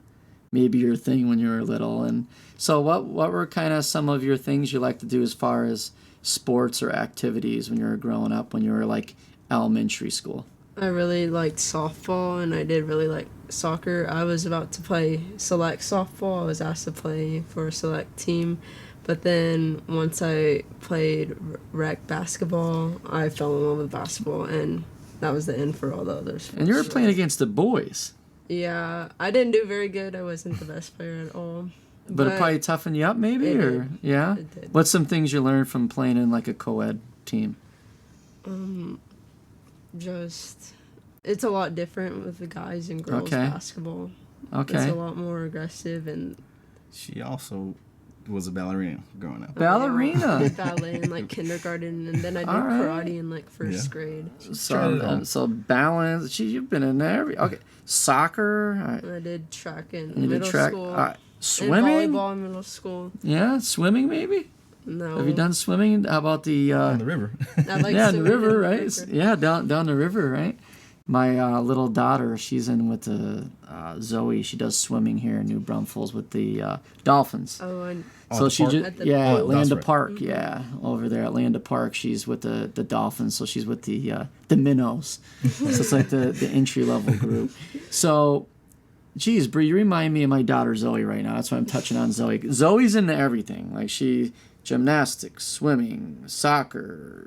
maybe your thing when you were little. And so what were kind of some of your things you like to do as far as sports or activities when you were growing up, when you were like elementary school? I really liked softball, and I did really like soccer. I was about to play select softball. I was asked to play for a select team. But then once I played rec basketball, I fell in love with basketball, and that was the end for all the other sports. And you were playing against the boys. Yeah, I didn't do very good. I wasn't the best player at all. But it probably toughened you up, maybe? Or did. Yeah? It did. What's some things you learned from playing in like a co-ed team? Just, it's a lot different with the guys and girls basketball. Okay. It's a lot more aggressive, and she also was a ballerina growing up. Ballerina? I did ballet in like kindergarten, and then I did karate in like first grade. So balance. You've been in there. Okay. Soccer. I did track in You middle did track. school. Swimming? And volleyball in middle school. Yeah, swimming maybe? No. Have you done swimming? How about the... on the river. I like yeah, the river, right? River. Yeah, down the river, right? My little daughter, she's in with Zoe. She does swimming here in New Braunfels with the Dolphins. Oh, and so she just at at Landa right. Park, Mm-hmm. yeah, over there at Landa Park. She's with the Dolphins, so she's with the minnows. So it's like the entry level group. So, geez, Bree, you remind me of my daughter Zoe right now. That's why I'm touching on Zoe. Zoe's into everything. Like she's gymnastics, swimming, soccer,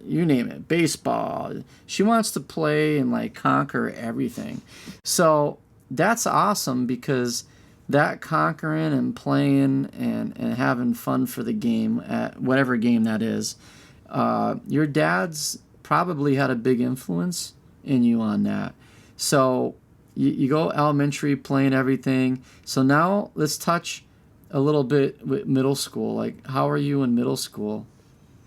you name it, baseball. She wants to play and like conquer everything. So that's awesome because that conquering and playing and having fun for the game at whatever game that is, your dad's probably had a big influence in you on that. So you go elementary playing everything. So now let's touch a little bit with middle school. Like, how are you in middle school?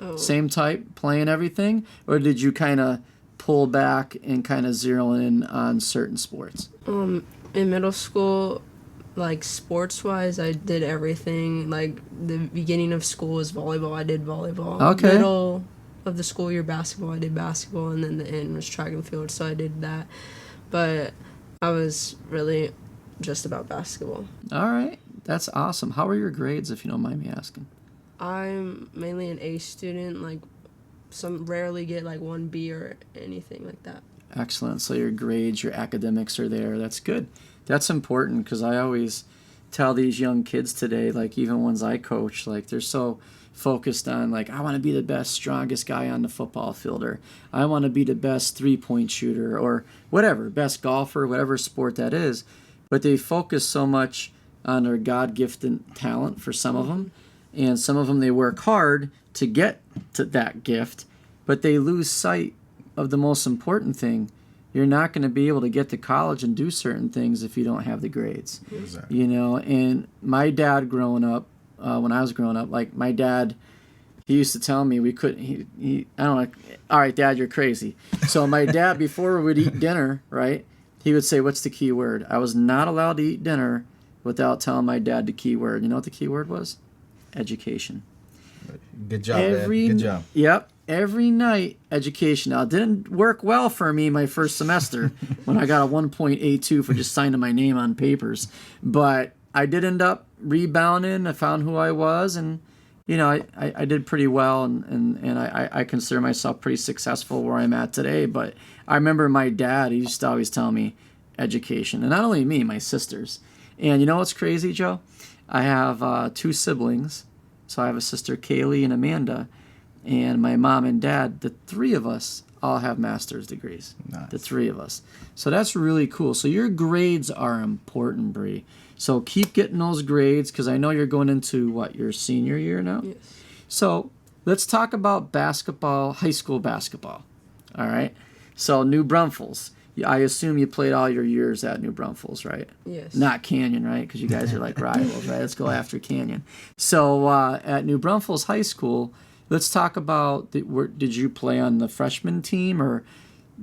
Oh. Same type, playing everything? Or did you kind of pull back and kind of zero in on certain sports? In middle school, like sports-wise, I did everything. Like the beginning of school was volleyball. I did volleyball. Okay. Middle of the school year, basketball. I did basketball, and then the end was track and field. So I did that. But I was really just about basketball. All right. That's awesome. How are your grades, if you don't mind me asking? I'm mainly an A student. Like, some rarely get like 1B or anything like that. Excellent. So your grades, your academics are there. That's good. That's important because I always tell these young kids today, like even ones I coach, like they're so focused on like, I want to be the best, strongest guy on the football field, or I want to be the best three-point shooter, or whatever, best golfer, whatever sport that is. But they focus so much on their God-gifted talent for some of them, and some of them they work hard to get to that gift, but they lose sight of the most important thing. You're not going to be able to get to college and do certain things if you don't have the grades. Exactly. You know, and my dad growing up, when I was growing up, like my dad, he used to tell me we couldn't, I don't know, all right, Dad, you're crazy. So my dad, before we would eat dinner, right, he would say, what's the key word? I was not allowed to eat dinner without telling my dad the key word. You know what the key word was? Education. Good job, Dad. Good job. Yep. Every night, education. Now, it didn't work well for me my first semester when I got a 1.82 for just signing my name on papers. But I did end up rebounding. I found who I was, and, you know, I did pretty well, and I consider myself pretty successful where I'm at today. But I remember my dad, he used to always tell me education. And not only me, my sisters. And you know what's crazy, Joe? I have 2 siblings. So I have a sister, Kaylee, and Amanda. And my mom and dad, the 3 of us, all have master's degrees. Nice. The 3 of us. So that's really cool. So your grades are important, Bree. So keep getting those grades because I know you're going into, what, your senior year now? Yes. So let's talk about basketball, high school basketball. All right? So New Braunfels. I assume you played all your years at New Braunfels, right? Yes. Not Canyon, right? Because you guys are like rivals, right? Let's go after Canyon. So at New Braunfels High School, let's talk about, did you play on the freshman team, or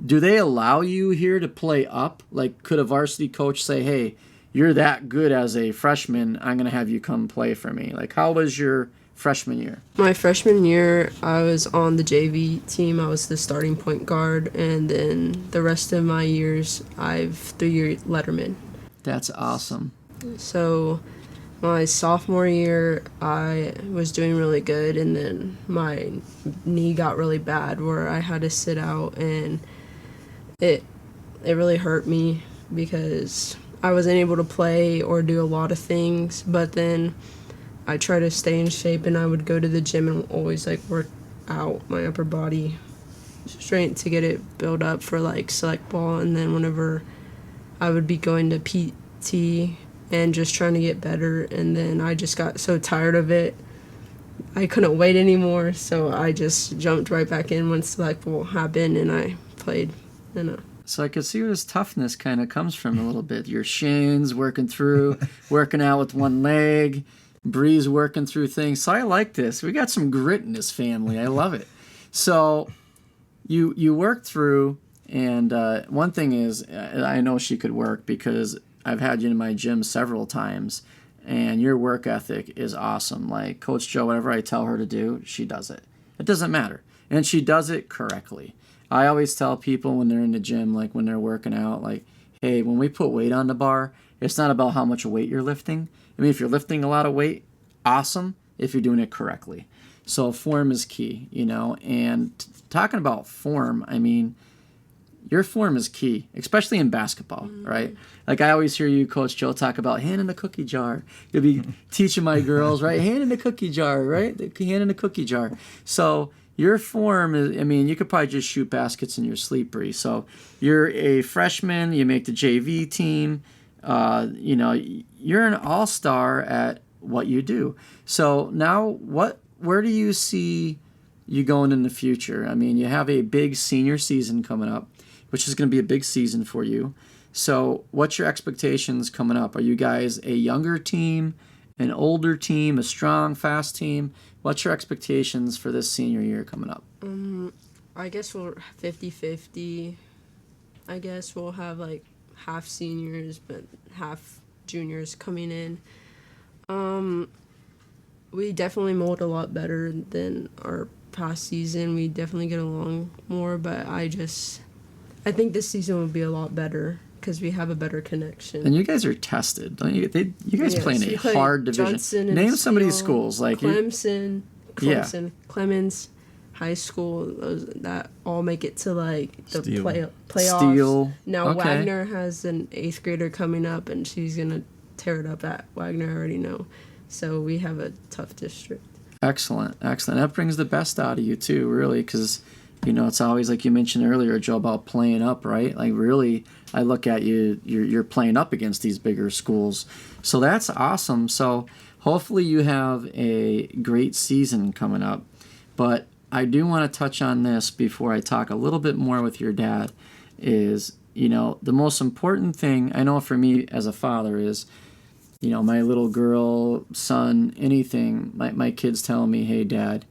do they allow you here to play up? Like, could a varsity coach say, hey, you're that good as a freshman, I'm going to have you come play for me? Like, how was your freshman year? My freshman year, I was on the JV team. I was the starting point guard, and then the rest of my years, I've 3-year letterman. That's awesome. So my sophomore year, I was doing really good, and then my knee got really bad where I had to sit out, and it really hurt me because I wasn't able to play or do a lot of things, but then I try to stay in shape, and I would go to the gym and always like work out my upper body strength to get it built up for like select ball, and then whenever I would be going to PT and just trying to get better, and then I just got so tired of it. I couldn't wait anymore, so I just jumped right back in when select ball happened, and I played. So I could see where this toughness kind of comes from a little bit. Your shins working through, working out with one leg, Bree's working through things. So I like this. We got some grit in this family. I love it. So you work through, and one thing is, I know she could work because I've had you in my gym several times, and your work ethic is awesome. Like Coach Joe, whatever I tell her to do, she does it. It doesn't matter. And she does it correctly. I always tell people when they're in the gym, like when they're working out, like, hey, when we put weight on the bar, it's not about how much weight you're lifting. I mean, if you're lifting a lot of weight, awesome, if you're doing it correctly. So form is key, you know. And talking about form, I mean, your form is key, especially in basketball, right? Like I always hear you, Coach Joe, talk about hand in the cookie jar. You'll be teaching my girls, right? Hand in the cookie jar, right? The hand in the cookie jar. So your form is, I mean, you could probably just shoot baskets in your sleep, Bree. So you're a freshman, you make the JV team, you know, you're an all-star at what you do. So now where do you see you going in the future? I mean, you have a big senior season coming up, which is going to be a big season for you. So what's your expectations coming up? Are you guys a younger team, an older team, a strong, fast team? What's your expectations for this senior year coming up? I guess we're 50-50. I guess we'll have like half seniors but half juniors coming in. We definitely mold a lot better than our past season. We definitely get along more, but I think this season will be a lot better because we have a better connection. And you guys are tested, don't you? You guys play in a play hard division. Johnson Name and some of these Steele, schools, like Clemson, Clemens High School. That all make it to like the Steele. playoffs. Steele. Now Okay. Wagner has an 8th grader coming up, and she's gonna tear it up at Wagner. I already know. So we have a tough district. Excellent. That brings the best out of you too, really, because you know it's always like you mentioned earlier, Joe, about playing up, right? Like really, I look at you, you're playing up against these bigger schools, so that's awesome. So hopefully you have a great season coming up. But I do want to touch on this before I talk a little bit more with your dad. Is you know the most important thing I know for me as a father is, you know, my little girl, son, anything, my kids telling me, hey, Dad,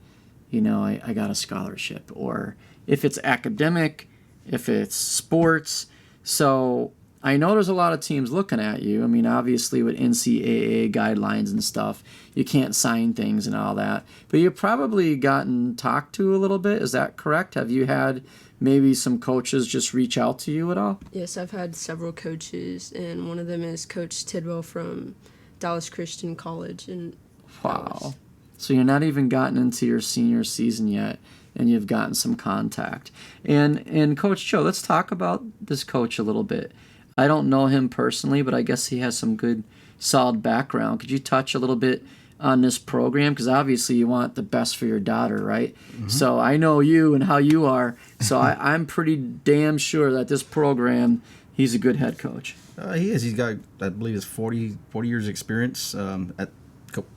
you know, I got a scholarship. Or if it's academic, if it's sports. So I know there's a lot of teams looking at you. I mean, obviously with NCAA guidelines and stuff, you can't sign things and all that. But you've probably gotten talked to a little bit. Is that correct? Have you had maybe some coaches just reach out to you at all? Yes, I've had several coaches, and one of them is Coach Tidwell from Dallas Christian College. And Wow. So you're not even gotten into your senior season yet, and you've gotten some contact. And Coach Joe, let's talk about this coach a little bit. I don't know him personally, but I guess he has some good, solid background. Could you touch a little bit on this program? Because obviously you want the best for your daughter, right? Mm-hmm. So I know you and how you are. So I'm pretty damn sure that this program, he's a good head coach. He is. He's got, I believe, it's 40 years experience.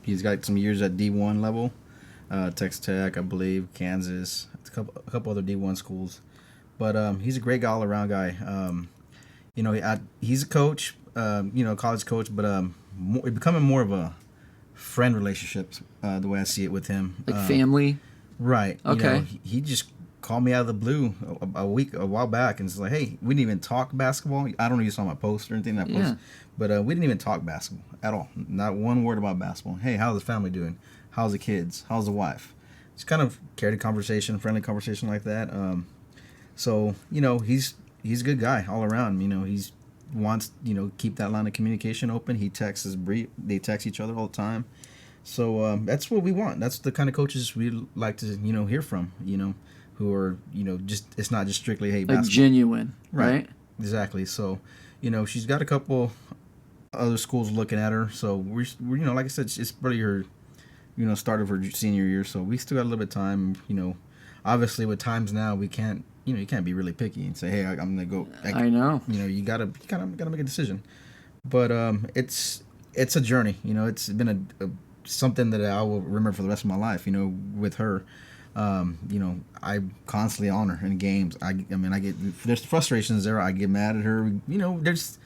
He's got some years at D1 level, Texas Tech, I believe, Kansas, a couple other D1 schools. But he's a great guy, all around guy. You know, he's a coach, you know, college coach, but becoming more of a friend relationship, the way I see it with him. Like family? Right. Okay. You know, he just called me out of the blue a while back and was like, hey, we didn't even talk basketball. I don't know if you saw my post or anything that post, but we didn't even talk basketball at all. Not one word about basketball. Hey, how's the family doing? How's the kids? How's the wife? Just kind of carried a conversation, friendly conversation like that. So, you know, he's a good guy all around. You know, he's wants, you know, keep that line of communication open. He texts Bree. They text each other all the time. So that's what we want. That's the kind of coaches we like to, you know, hear from, you know, who are, you know, just, it's not just strictly, hey, like basketball. genuine, right? Exactly. So, you know, she's got a couple other schools looking at her. So we're you know, like I said, it's probably her, you know, start of her senior year. So we still got a little bit of time. You know, obviously with times now, we can't, you know, you can't be really picky and say, hey, I'm gonna go. I know. You know, you gotta make a decision. But it's a journey. You know, it's been a something that I will remember for the rest of my life. You know, with her. You know, I constantly on her in games. I mean, there's frustrations there. I get mad at her. You know, there's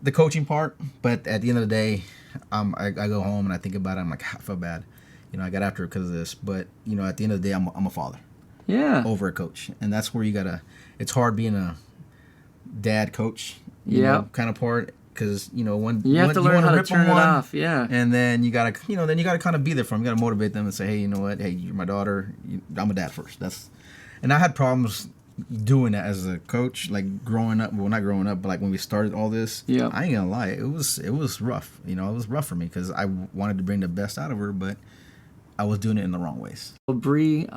the coaching part, but at the end of the day, I go home and I think about it. I'm like, I feel bad. You know, I got after her because of this, but you know, at the end of the day, I'm a father. Yeah. Over a coach, and that's where you gotta. It's hard being a dad coach. Yeah. Kind of part. Because, you know, when you have to learn how to turn it off, and then you gotta kind of be there for them. You gotta motivate them and say, hey, you know what? Hey, you're my daughter. I'm a dad first. And I had problems doing that as a coach, like growing up. Well, not growing up, but like when we started all this. Yeah. I ain't gonna lie, it was rough. You know, it was rough for me because I wanted to bring the best out of her, but I was doing it in the wrong ways. Well, Bree,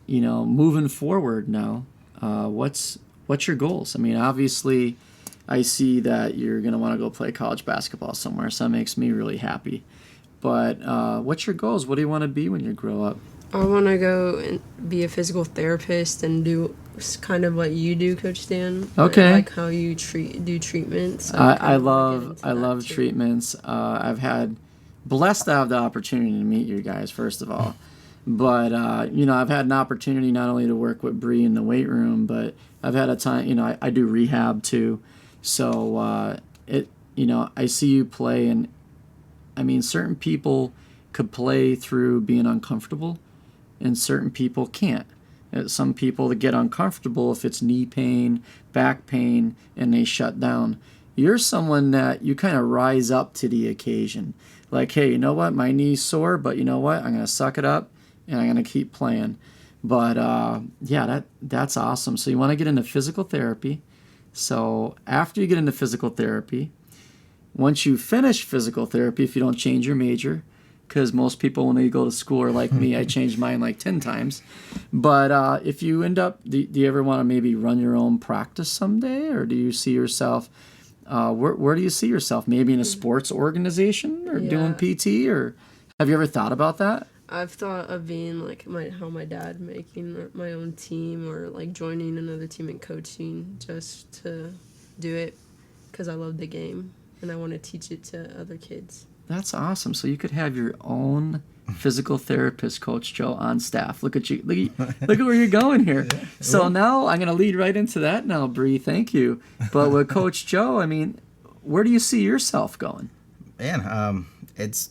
you know, moving forward now, what's what's your goals? I mean, obviously, I see that you're going to want to go play college basketball somewhere, so that makes me really happy. But what's your goals? What do you want to be when you grow up? I want to go and be a physical therapist and do kind of what you do, Coach Dan. Okay. Like how you do treatments. I love treatments. I've had blessed to have the opportunity to meet you guys, first of all. But I've had an opportunity not only to work with Bree in the weight room, but I've had a time. I do rehab too. So I see you play, and I mean, certain people could play through being uncomfortable, and certain people can't. Some people that get uncomfortable if it's knee pain, back pain, and they shut down. You're someone that you kind of rise up to the occasion. Like, hey, you know what? My knee's sore, but you know what? I'm going to suck it up, and I'm going to keep playing. But, that's awesome. So you want to get into physical therapy. So after you get into physical therapy, once you finish physical therapy, if you don't change your major, because most people when they go to school are like me, I changed mine like 10 times. But if you end up, do you ever want to maybe run your own practice someday? Or do you see yourself, where do you see yourself? Maybe in a sports organization or doing PT? Or have you ever thought about that? I've thought of being like how my dad making my own team or like joining another team and coaching just to do it because I love the game and I want to teach it to other kids. That's awesome. So you could have your own physical therapist, Coach Joe, on staff. Look at you. Look at where you're going here. Yeah. So now I'm going to lead right into that now, Bree. Thank you. But with Coach Joe, I mean, where do you see yourself going? Man, it's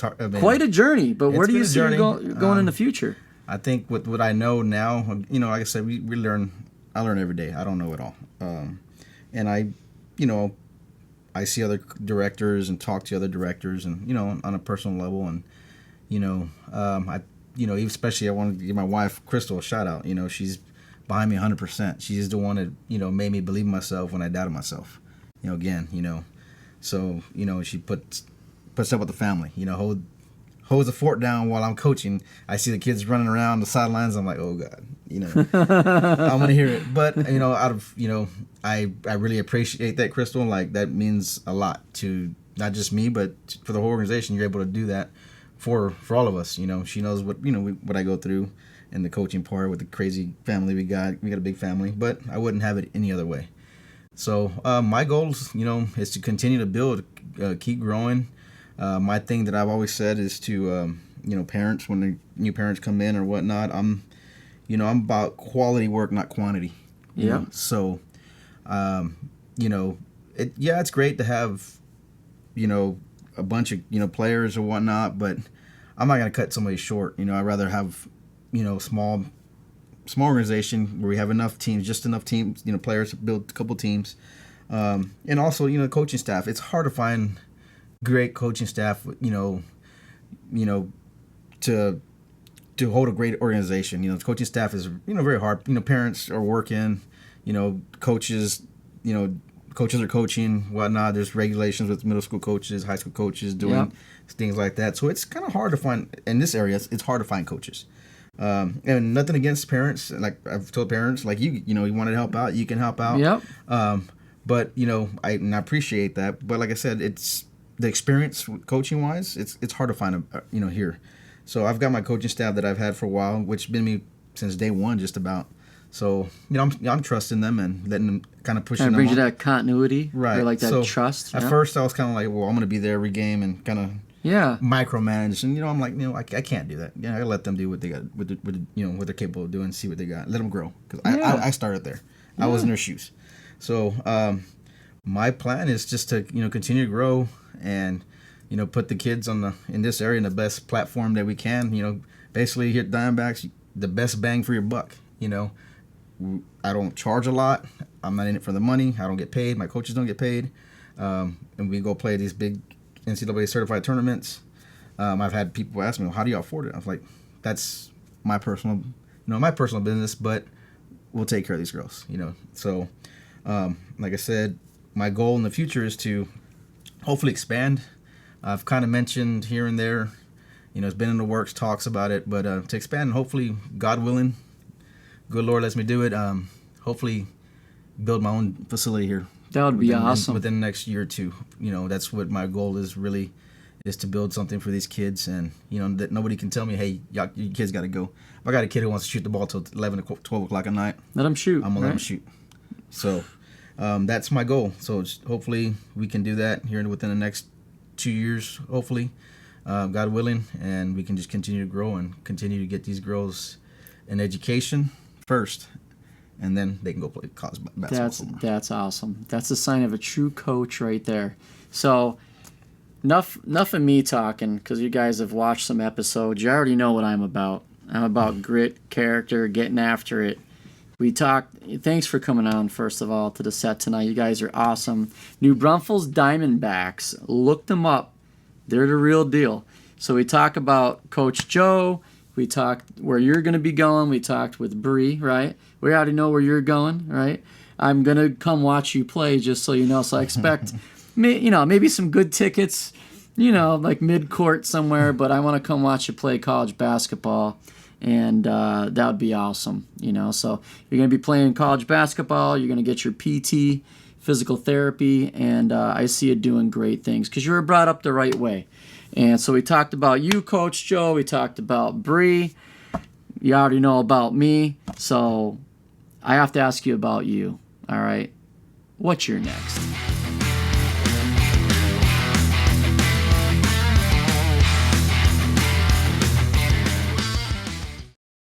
hard. I mean, quite a journey, but where do you see you going in the future? I think with what I know now, like I said, we learn. I learn every day. I don't know it all. And I see other directors and talk to other directors and, on a personal level. And, especially I wanted to give my wife, Crystal, a shout out. She's behind me 100%. She's the one that, made me believe in myself when I doubted myself, So, she puts up with the family, holds the fort down while I'm coaching. I see the kids running around the sidelines. I'm like, oh God, I'm going to hear it. But, I really appreciate that, Crystal. Like, that means a lot to not just me, but for the whole organization. You're able to do that for all of us. She knows what, what I go through in the coaching part with the crazy family we got. We got a big family, but I wouldn't have it any other way. So my goals, is to continue to build, keep growing. My thing that I've always said is to, parents, when the new parents come in or whatnot, I'm about quality work, not quantity. Yeah. So, it's great to have, a bunch of, players or whatnot, but I'm not going to cut somebody short. I'd rather have, small organization where we have enough teams, players to build a couple teams. And also, coaching staff. It's hard to find great coaching staff, to hold a great organization. The coaching staff is, very hard. Parents are working, coaches are coaching, whatnot. There's regulations with middle school coaches, high school coaches doing things like that. So it's kind of hard to find, in this area, it's hard to find coaches. And nothing against parents. Like I've told parents, like you want to help out, you can help out. Yep. But I appreciate that. But like I said, it's the experience coaching wise. It's hard to find here. So I've got my coaching staff that I've had for a while, which has been me since day one, just about. So I'm trusting them and letting them kind of pushing them. Brings you that continuity, right? Or like that trust. At first, I was kind of like, well, I'm going to be there every game and kind of micromanage, and I'm like, I can't do that. I let them do what they got, what they're capable of doing, see what they got, let them grow, because I started there. I was in their shoes. So my plan is just to continue to grow and put the kids in this area in the best platform that we can. Basically here at Diamondbacks, the best bang for your buck. I don't charge a lot. I'm not in it for the money. I don't get paid. My coaches don't get paid. And we go play these big NCAA certified tournaments. I've had people ask me, well, how do you afford it? I was like, that's my personal business, but we'll take care of these girls, So, like I said, my goal in the future is to hopefully expand. I've kind of mentioned here and there, it's been in the works, talks about it, but to expand, hopefully, God willing, good Lord lets me do it. Hopefully build my own facility here. That would be awesome. Within the next year or two. That's what my goal is, really, is to build something for these kids, and that nobody can tell me, hey, your kids got to go. If I got a kid who wants to shoot the ball till 11 or 12 o'clock at night, let him shoot. I'm gonna let him shoot. So that's my goal. So hopefully we can do that here within the next 2 years, hopefully, God willing, and we can just continue to grow and continue to get these girls an education first, and then they can go play college basketball. That's awesome. That's a sign of a true coach right there. So enough of me talking, because you guys have watched some episodes. You already know what I'm about. I'm about grit, character, getting after it. We talked. Thanks for coming on, first of all, to the set tonight. You guys are awesome. New Braunfels Diamondbacks. Look them up. They're the real deal. So we talk about Coach Joe. We talked where you're going to be going. We talked with Bree, right? We already know where you're going, right? I'm going to come watch you play, just so you know. So I expect, maybe some good tickets, like mid-court somewhere. But I want to come watch you play college basketball. And that would be awesome, So you're going to be playing college basketball. You're going to get your PT, physical therapy, and I see you doing great things because you were brought up the right way. And so we talked about you, Coach Joe. We talked about Bree. You already know about me. So I have to ask you about you, all right? What's your next?